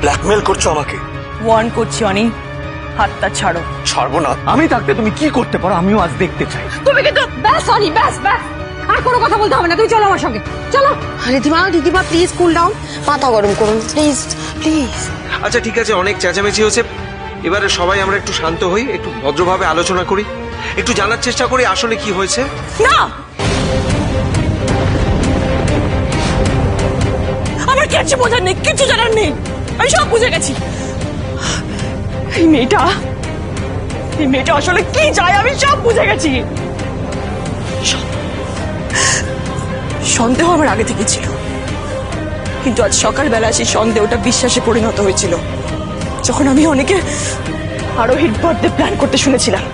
Blackmail করছো আমাকে? Warne করছি অনি, হাতটা ছাড়ো। ছাড়বো না। আমি থাকতে তুমি কি করতে পারো আমিও আজ দেখতে চাই। তুমি কিন্তু ব্যাস অনি, ব্যাস ব্যাস, আর কোনো কথা বলতে হবে না। তুমি চলো আমার সঙ্গে, চলো। দিদিমা প্লিজ কুল ডাউন, মাথা গরম করুন প্লিজ প্লিজ। আচ্ছা ঠিক আছে, অনেক চেঁচামেচি হয়েছে, এবারে সবাই আমরা একটু শান্ত হই, একটু ভদ্রভাবে আলোচনা করি, একটু জানার চেষ্টা করি আসলে কি হয়েছে। না, আমার কিচ্ছু বোঝার নেই, কিচ্ছু জানার নেই, আমি সব বুঝে গেছি। এই মেয়েটা আসলে কি চায় আমি সব বুঝে গেছি। সন্দেহ আমার আগে থেকে ছিল, কিন্তু আজ সকালবেলা সেই সন্দেহটা বিশ্বাসে পরিণত হয়েছিল যখন আমি অনেকে আরোহীর বার্থডে প্ল্যান করতে শুনেছিলাম।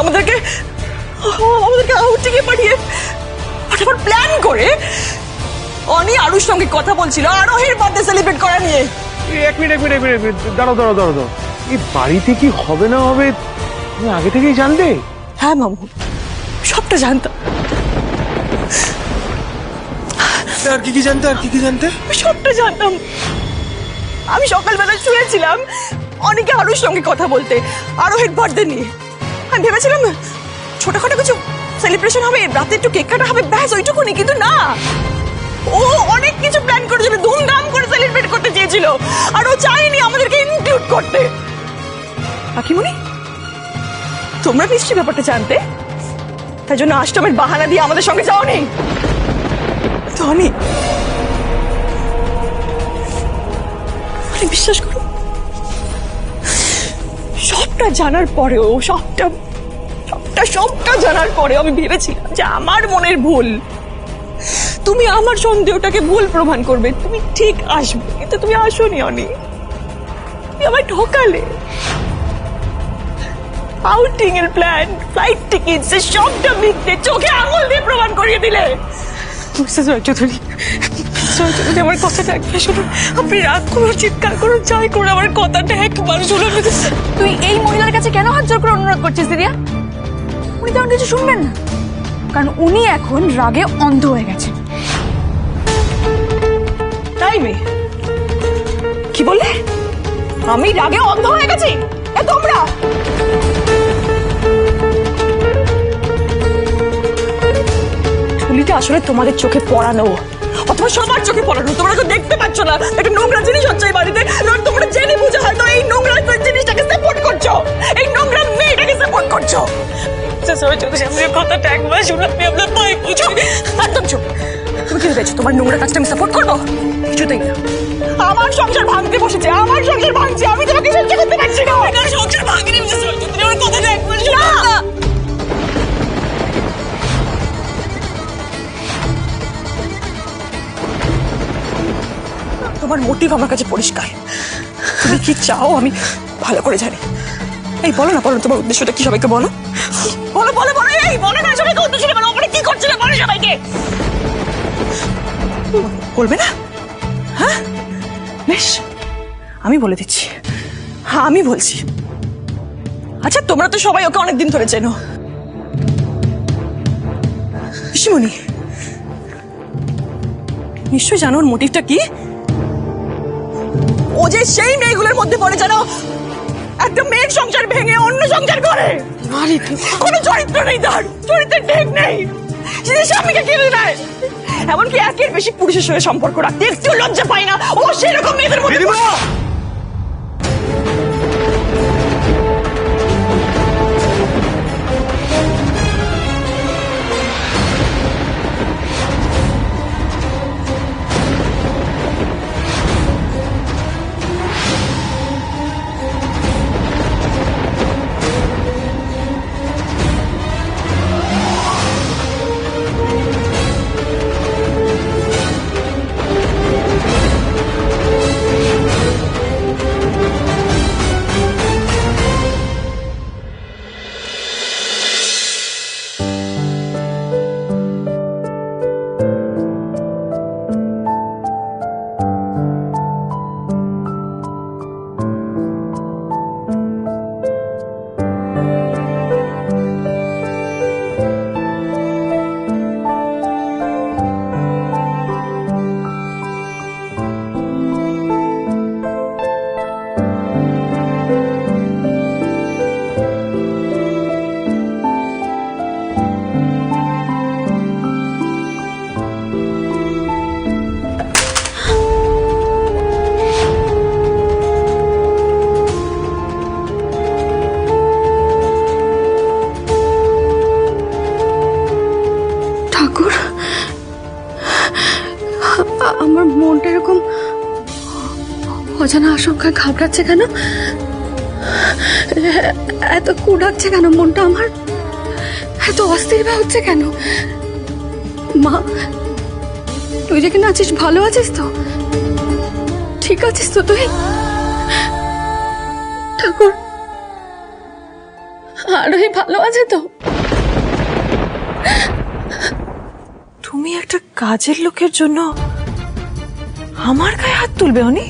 আমাদেরকে আউটিংয়ে পাঠিয়ে ফটাফট প্ল্যান করে অনি আরুর সঙ্গে কথা বলছিল আরোহীর বার্থডে সেলিব্রেট করা নিয়ে। এক মিনিট দাঁড়াও। এই বাড়িতে কি হবে না হবে তুমি আগে থেকেই জানতে? হ্যাঁ মামু, সবটা জানতাম। আর কি জানতে? সবটা জানতাম। আমি সকালবেলা শুয়েছিলাম অনেকে আরুর সঙ্গে কথা বলতে আরোহীর বার্থডে নিয়ে। আমি ভেবেছিলাম ছোটখাটো কিছু সেলিব্রেশন হবে, রাতে একটু কেক কাটা হবে, ব্যাস ওইটুকুনি। কিন্তু না, ও অনেক কিছু প্ল্যান করেছিল, ধুমধাম করে সেলিব্রেট করতে চেয়েছিল, আর ও চাইনি আমাদেরকে ইনক্লুড করতে। কাকিমণি, তোমরা নিশ্চয়ই ব্যাপারটা জানতে, তাই জন্য আষ্টমের বাহানা দিয়ে আমাদের সঙ্গে যাওনি। টনি, বিশ্বাস করো, সবটা জানার পরেও সবটা জানার পরেও আমি ভেবেছিলাম যে আমার মনের ভুল, তুমি আমার সন্দেহটাকে ভুল প্রমাণ করবে, তুমি ঠিক আসবে, কিন্তু তুমি আসোনি অনি, তুমি আমায় ঠকালে। আউটিং এর প্ল্যান, ফ্লাইট টিকিট, সবটা মিথ্যে, চোখে আঙুল দিয়ে প্রমাণ করিয়ে দিলে। চৌধুরী, আমার কথাটা একবার শুনুন। আপনি রাগ করুন, চিৎকার করুন, যাই করুন, আমার কথাটা একবার শুনুন। তুই এই মহিলার কাছে কেন হাত জোর করে অনুরোধ করছিস দিদিয়া? উনি তেমন কিছু শুনবেন না, কারণ উনি এখন রাগে অন্ধ হয়ে গেছে। তাই মেয়ে, কি বললে? আমি রাগে অন্ধ হয়ে গেছি? তোমরা ঠুলিটা আসলে তোমাদের চোখে পড়ানো, অথবা সবার চোখে পড়ানো। তোমরা তো দেখতে পাচ্ছ না একটা নোংরা জিনিস হচ্ছে এই বাড়িতে, তোমরা জেনে বুঝে হয়তো এই নোংরা জিনিসটাকে সাপোর্ট করছো, এই নোংরা মেয়েটাকে সাপোর্ট করছো। কথাটা একবার শুনে আপনি আপনার ভাই বুঝো। একদম চুপ। তুমি কি ভেবেছো তোমার নোংরা কাজটা আমি সাপোর্ট করবো? কিছুতেই না। আমার সংসার ভাঙতে বসেছে, আমার সংসার ভাঙছে, আমি তোমাকে সহ্য করতে পারছি না। সংসার ভাঙিনি, তুমি আমার কথাটা একবার শুনো না। তোমার মোটিভ আমার কাছে পরিষ্কার, তুমি কি চাও আমি ভালো করে জানি। এই বলো না, তোমার উদ্দেশ্যটা কি, সবাইকে বলো। এই বলো না সবাইকে উদ্দেশ্যটা বলো, ওখানে কি করছিলে বলো সবাইকে। বলবে না? হ্যাঁ বেশ, আমি বলে দিচ্ছি। হ্যাঁ আমি বলছি। আচ্ছা তোমরা তো সবাই ওকে অনেকদিন ধরে চেনো, পিসিমণি নিশ্চয়ই জানো ওর মোটিভটা কি। ও যে সেই মেয়েগুলোর মধ্যে পড়ে জানো, একটা মেয়ের সংসার ভেঙে অন্য সংসার করে, কোনো চরিত্র নেই, তার চরিত্রের ঠেক নেই, সে স্বামীকে কেড়ে নেয়, এমনকি একের বেশি পুরুষের সঙ্গে সম্পর্ক রাখতে একটু লজ্জা পায় না। ও সেরকম মেয়েদের মধ্যে। অজানা আশঙ্কায় ঘাবড়াচ্ছে কেন? এত কুড়াচ্ছে কেন মনটা আমার? এত অস্থির হচ্ছে কেন? মা, তুই যেখানে আছিস ভালো আছিস তো? ঠিক আছিস তো তুই? ঠাকুর আরোহী ভালো আছে তো? তুমি একটা কাজের লোকের জন্য আমার গায়ে হাত তুলবে অনি?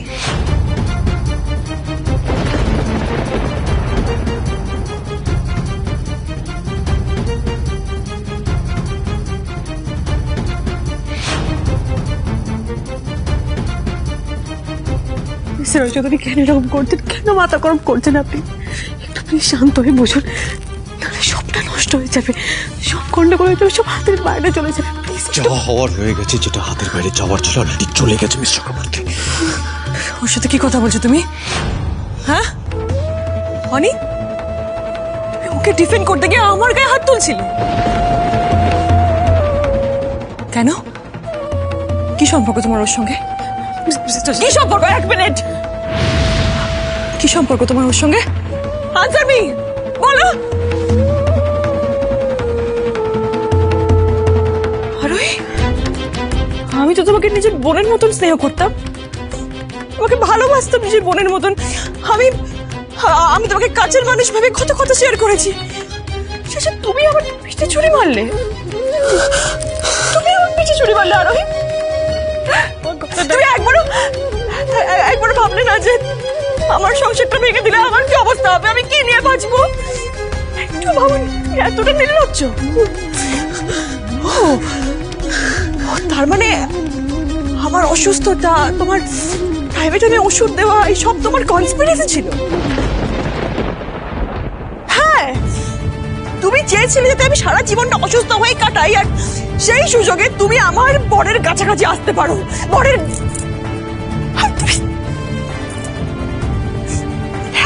চৌধুরী কেন এরকম করছেন? কেন মাথা গরম করছেন আপনি? একটু প্লিজ শান্ত হয়ে বসুন, তাহলে সবটা নষ্ট হয়ে যাবে, সব গন্ডগোল হয়ে যাবে, সব হাতের বাইরে চলে যাবে। প্লিজ যা হওয়ার হয়ে গেছে, যেটা হাতের বাইরে যাওয়ার ছিল অলরেডি চলে গেছে মিস চক্রবর্তী। ওর সাথে কি কথা বলছো তুমি? হ্যাঁ অনি, তুমি ওকে ডিফেন্ড করতে গিয়ে আমার গায়ে হাত তুলছিল কেন? কি সম্পর্ক তোমার ওর সঙ্গে? কি সম্পর্ক? এক মিনিট, কি সম্পর্ক তোমার ওর সঙ্গে? আনসার মি, বলো। আরোহী, আমি তো তোমাকে নিজের বোনের মতন স্নেহ করতাম, তোমাকে ভালোবাসতাম নিজের বোনের মতন। আমি তোমাকে কাছের মানুষ ভাবে কত কথা শেয়ার করেছি, শেষে তুমি আমার পিঠে ছুরি মারলে। তুমি আমার পিঠে ছুরি মারলে আরোহী। তুমি একবারও ভাবলে না যে আমার সংসারটা ভেঙে দিলে আমার কি অবস্থা হবে, আমি কি নিয়ে বাঁচবো? একটু ভাবুন, এতটা নির্লজ্জ। ও, তার মানে আমার অসুস্থতা, তোমার প্রাইভেট আমি ওষুধ দেওয়া, এই সব তোমার কনস্পিরেসি ছিল? হ্যাঁ, তুমি চেয়েছিলে যাতে আমি সারা জীবনটা অসুস্থ হয়ে কাটাই, আর সেই সুযোগে তুমি আমার বরের কাছাকাছি আসতে পারো। বরের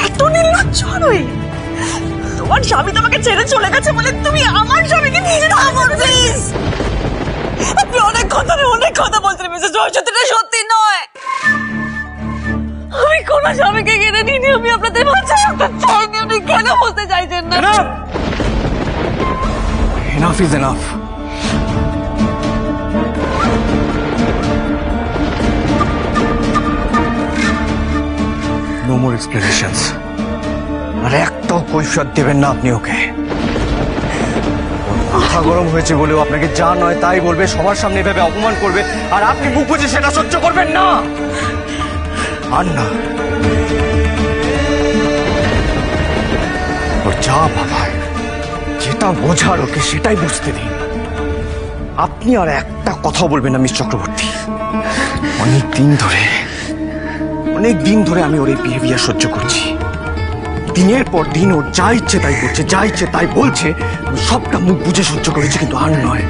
এত নির্লজ্জ নই। তোমার স্বামী তোমাকে ছেড়ে চলে গেছে বলে তুমি আমার স্বামীকে নিয়ে যেতে আমার প্লিজ। আপনি অনেক কথা বলছেন মিসেস জয়সূত্র, এটা সত্যি নয়। আমি কোন স্বামীকে কিনে নিইনি, আমি আপনাদের বাচ্চা সন্তান চাইনি। আপনি কেন বলতে চাইছেন না? Enough is enough. No more explanations. আর একটাও কৈফিয়ত দেবেন না আপনি ওকে। মাথা গরম হয়েছে বলেও আপনাকে যা নয় তাই বলবে, সবার সামনে এভাবে অপমান করবে, আর আপনি মুখ বুঝে সেটা সহ্য করবেন না। আর না, ওর যা ভাবায়, যেটা বোঝার ওকে সেটাই বুঝতে দিন। আপনি আর একটা কথা বলবেন না মিস চক্রবর্তী। অনেক দিন ধরে আমি ওর এই বিহেভিয়ার সহ্য করছি। দিনের পর দিন ওর যা ইচ্ছে তাই করছে, যা ইচ্ছে তাই বলছে, আমি সবটা মুখ বুঝে সহ্য করেছি, কিন্তু আর নয়।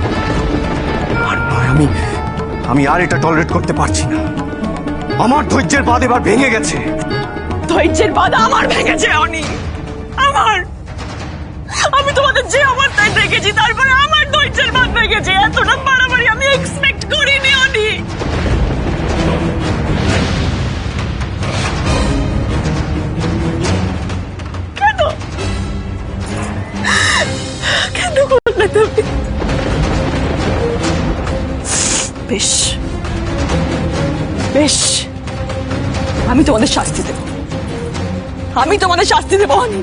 আমি আর এটা টলারেট করতে পারছি না। আমার ধৈর্যের বাঁধ এবার ভেঙে গেছে। ধৈর্যের বাঁধ আমার ভেঙেছে অনি, আমার। আমি তোমাদের যে অবস্থায় দেখেছি, তারপরে আমার ধৈর্যের বাঁধ ভেঙেছে। এতটা বাড়াবাড়ি আমি এক্সপেক্ট করিনি অনি। কেন করলে তুমি? বেশ বেশ, আমি তোমাদের শাস্তি দেব, অনি।